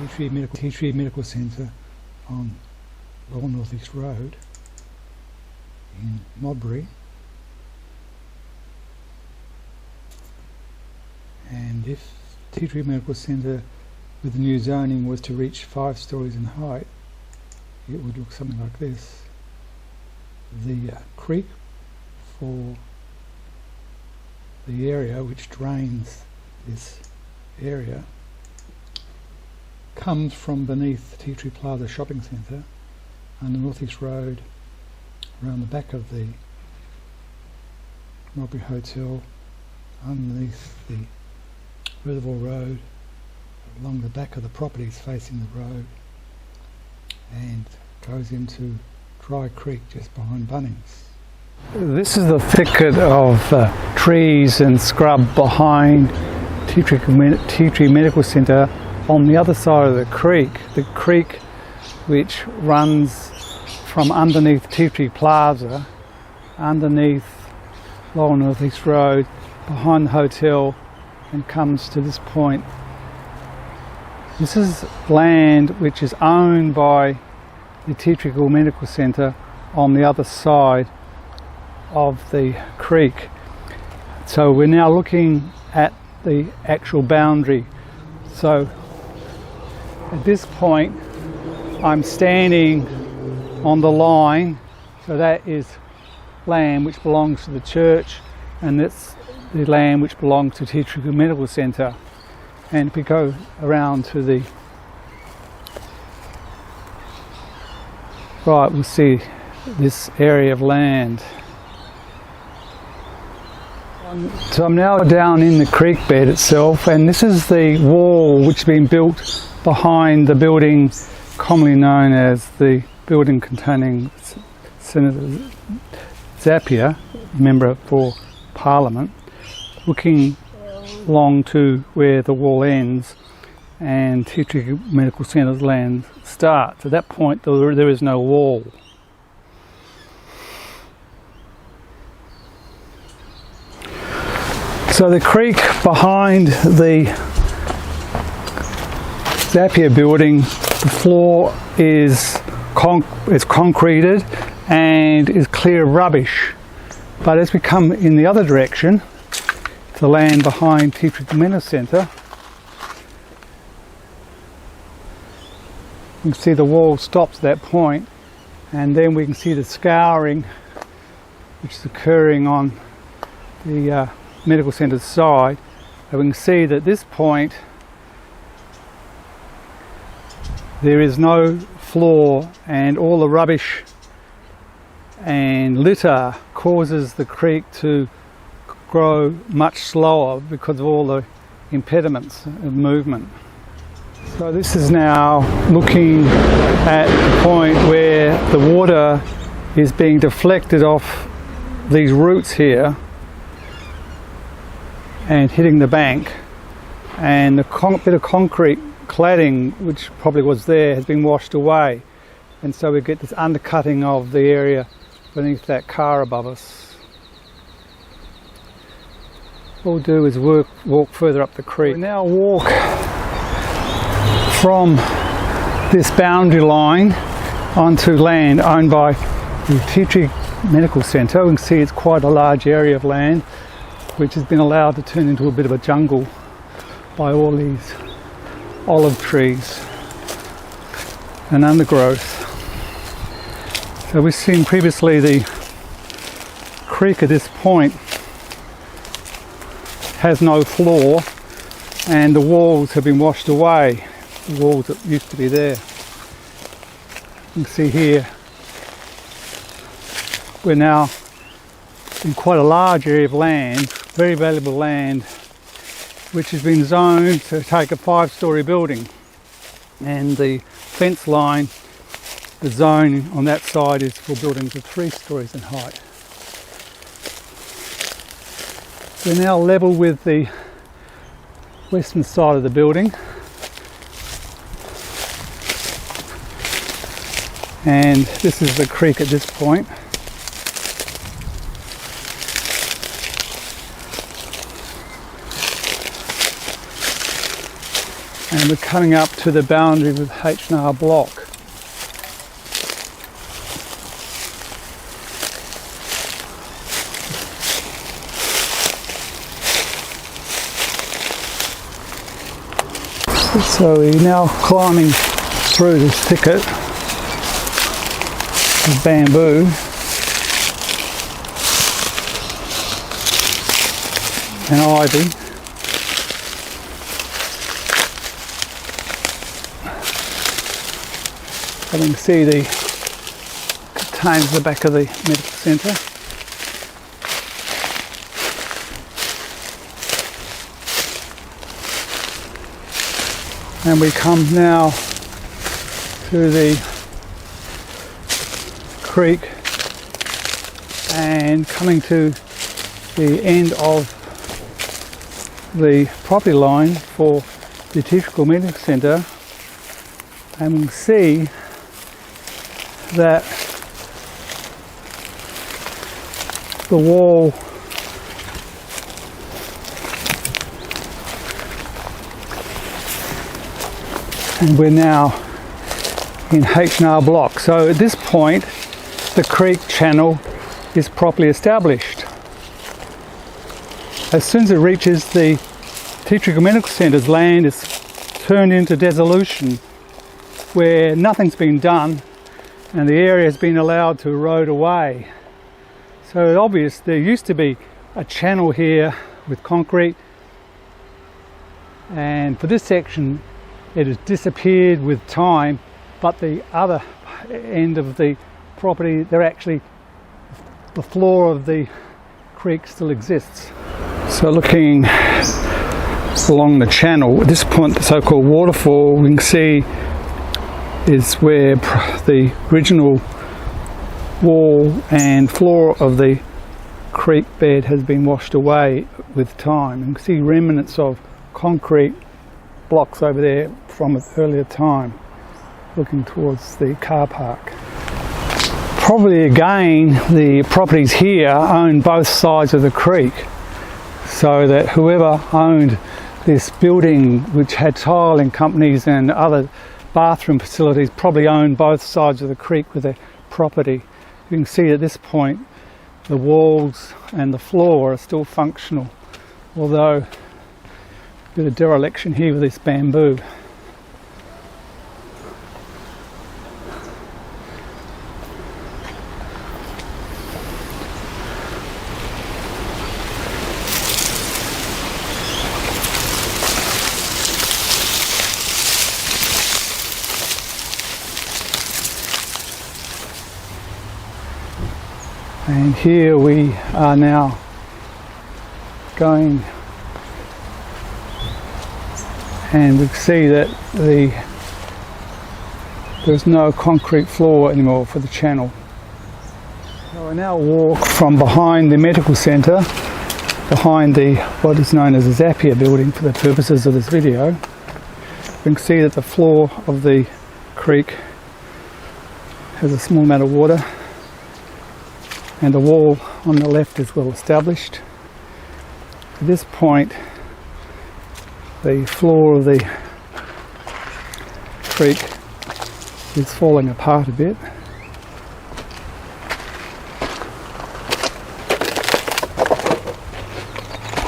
TTP Medical Centre on Law North East Road in Modbury, and if TTP Medical Centre with the new zoning was to reach 5 stories in height, it would look something like this. The creek for the area which drains this area comes from beneath Tea Tree Plaza Shopping Centre on the North East Road, around the back of the Modbury Hotel, underneath the Reservoir Road, along the back of the properties facing the road, and goes into Dry Creek just behind Bunnings. This is the thicket of trees and scrub behind Tea Tree Medical Centre on the other side of the creek which runs from underneath Tea Tree Plaza, underneath Lower North East Road, behind the hotel, and comes to this point. This is land which is owned by the Tea Tree Medical Centre on the other side of the creek. So we're now looking at the actual boundary. So at this point I'm standing on the line, so that is land which belongs to the church, and that's the land which belongs to Tea Tree Medical Centre. And if we go around to the right, we'll see this area of land. So I'm now down in the creek bed itself, and this is the wall which has been built behind the building commonly known as the building containing Senator Zapier, Member for Parliament, looking along to where the wall ends and Tea Tree Medical Centre's land starts. At that point there is no wall. So the creek behind the Zapier building, the floor is concreted and is clear of rubbish. But as we come in the other direction, the land behind Tea Tree Medical Centre, you can see the wall stops at that point, and then we can see the scouring which is occurring on the medical centre's side. And we can see that at this point there is no floor, and all the rubbish and litter causes the creek to grow much slower because of all the impediments of movement. So this is now looking at the point where the water is being deflected off these roots here and hitting the bank, and the bit of concrete cladding which probably was there has been washed away, and so we get this undercutting of the area beneath that car above us. What we'll do is walk further up the creek. We now walk from this boundary line onto land owned by the Tea Tree Medical Centre. You can see it's quite a large area of land which has been allowed to turn into a bit of a jungle by all these olive trees and undergrowth. So we've seen previously the creek at this point has no floor, and the walls have been washed away, the walls that used to be there. You can see here we're now in quite a large area of land, very valuable land, which has been zoned to take a 5-storey building, and the fence line, the zone on that side is for buildings of 3 stories in height. We're now level with the western side of the building, and this is the creek at this point. and we're coming up to the boundary with H&R block. So we're now climbing through this thicket of bamboo, and ivy. I can see the contains the back of the medical centre. And we come now to the creek and coming to the end of the property line for the Typical Medical Centre, and we'll see that the wall and we're now in H&R block. So at this point the creek channel is properly established. As soon as it reaches the Typical Medical Centre's land, it's turned into dissolution where nothing's been done and the area has been allowed to erode away. So it's obvious there used to be a channel here with concrete, and for this section it has disappeared with time, but the other end of the property, the floor of the creek still exists. So looking along the channel, at this point the so-called waterfall we can see is where the original wall and floor of the creek bed has been washed away with time. You can see remnants of concrete blocks over there from an earlier time, looking towards the car park. Probably again the properties here own both sides of the creek, so that whoever owned this building, which had tiling companies and other bathroom facilities, probably owned both sides of the creek with their property. You can see at this point the walls and the floor are still functional, although a bit of dereliction here with this bamboo. And here we are now going, and we see that there's no concrete floor anymore for the channel. So I now walk from behind the medical centre, behind what is known as the Zapier building for the purposes of this video. We can see that the floor of the creek has a small amount of water, and the wall on the left is well established. At this point the floor of the creek is falling apart a bit.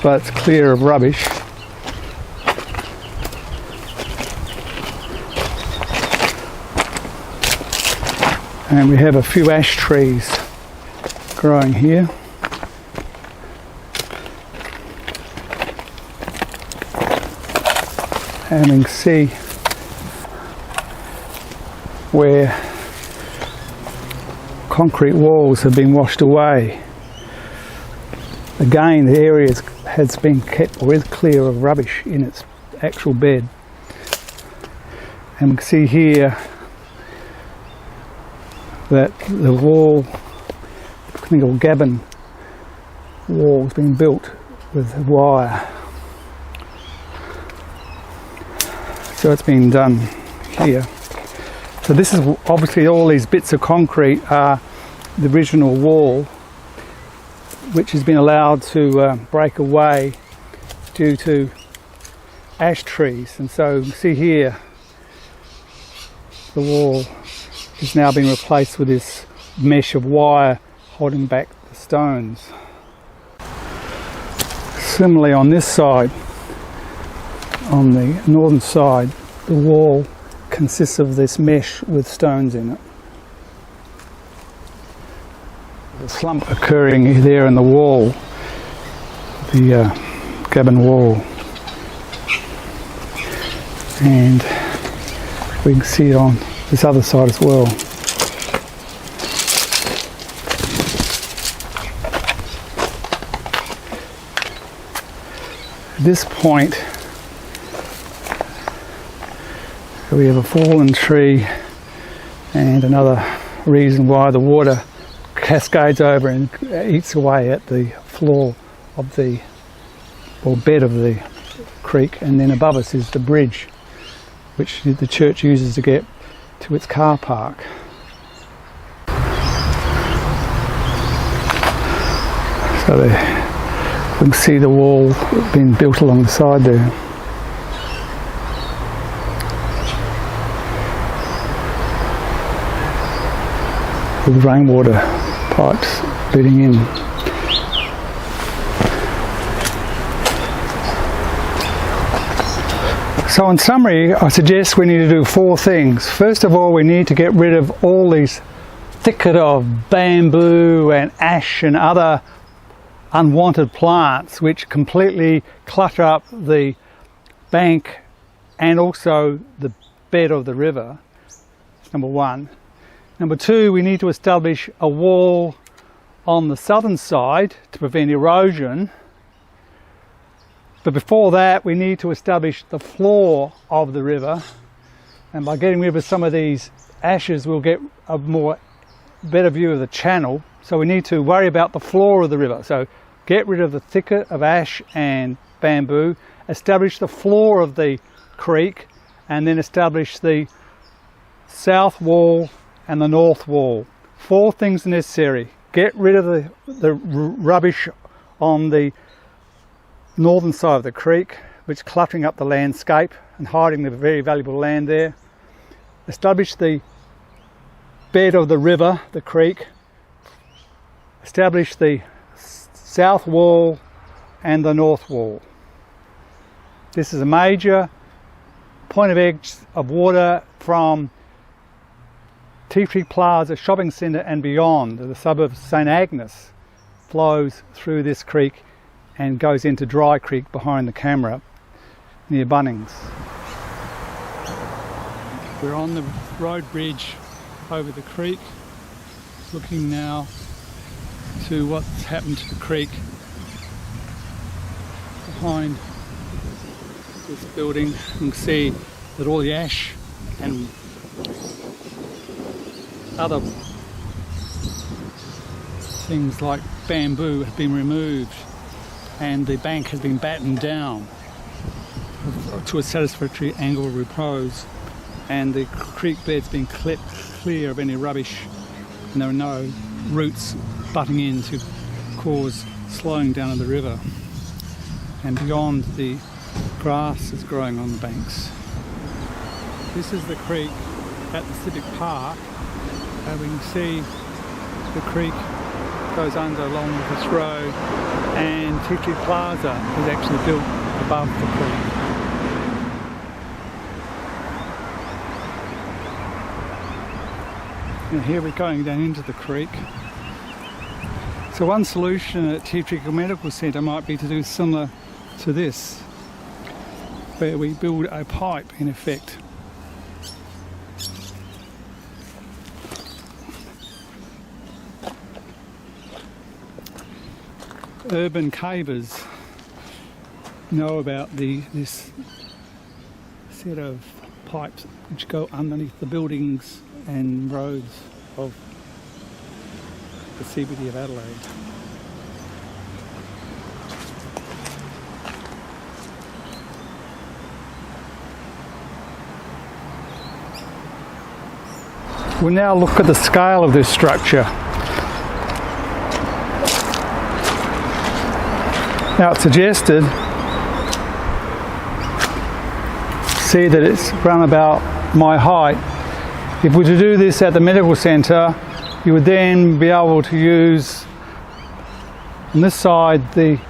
But it's clear of rubbish. And we have a few ash trees growing here. And you can see where concrete walls have been washed away. Again, the area has been kept or is clear of rubbish in its actual bed. And we can see here that the wall, I think a gabbin wall, has been built with wire. So it's been done here. So this is obviously, all these bits of concrete are the original wall, which has been allowed to break away due to ash trees, and so you can see here the wall is now being replaced with this mesh of wire holding back the stones. Similarly on this side, on the northern side, the wall consists of this mesh with stones in it. The slump occurring there in the wall, the cabin wall, and we can see it on this other side as well. At this point we have a fallen tree, and another reason why the water cascades over and eats away at the floor of the, or bed of the creek. And then above us is the bridge which the church uses to get to its car park. So there, you can see the wall being built along the side there. With rainwater pipes leading in. So in summary, I suggest we need to do 4 things. First of all, we need to get rid of all these thicket of bamboo and ash and other unwanted plants which completely clutter up the bank and also the bed of the river. That's number 1. Number 2, we need to establish a wall on the southern side to prevent erosion. But before that, we need to establish the floor of the river. And by getting rid of some of these ashes, we'll get a better view of the channel. So we need to worry about the floor of the river. So get rid of the thicket of ash and bamboo, establish the floor of the creek, and then establish the south wall and the north wall. 4 things necessary. Get rid of the rubbish on the northern side of the creek, which is cluttering up the landscape and hiding the very valuable land there. Establish the bed of the river, the creek. Establish the south wall and the north wall. This is a major point of exit of water from TTP Plaza shopping centre and beyond. The suburb of St Agnes flows through this creek and goes into Dry Creek behind the camera near Bunnings. We're on the road bridge over the creek, looking now to what's happened to the creek behind this building. You can see that all the ash and other things like bamboo have been removed, and the bank has been battened down to a satisfactory angle of repose, and the creek bed's been clipped clear of any rubbish, and there are no roots butting in to cause slowing down of the river. And beyond, the grass is growing on the banks. This is the creek at the Civic Park. We can see the creek goes under along this road, and TTP Plaza is actually built above the creek. And here we're going down into the creek. So one solution at TTP Medical Centre might be to do similar to this, where we build a pipe in effect. Urban cavers know about this set of pipes which go underneath the buildings and roads of the CBD of Adelaide. We'll now look at the scale of this structure. Now it's suggested see that it's around about my height. If we were to do this at the medical centre, you would then be able to use on this side the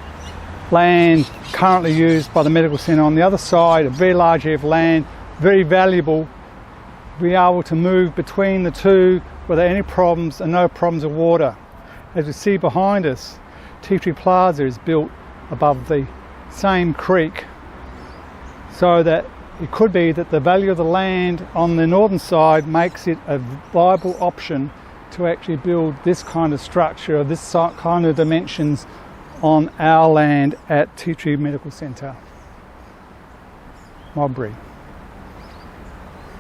land currently used by the medical centre, on the other side a very large area of land, very valuable, be able to move between the two without any problems and no problems of water. As you see behind us, TTP Plaza is built above the same creek, so that it could be that the value of the land on the northern side makes it a viable option to actually build this kind of structure of this kind of dimensions on our land at TTP Medical Centre, Modbury.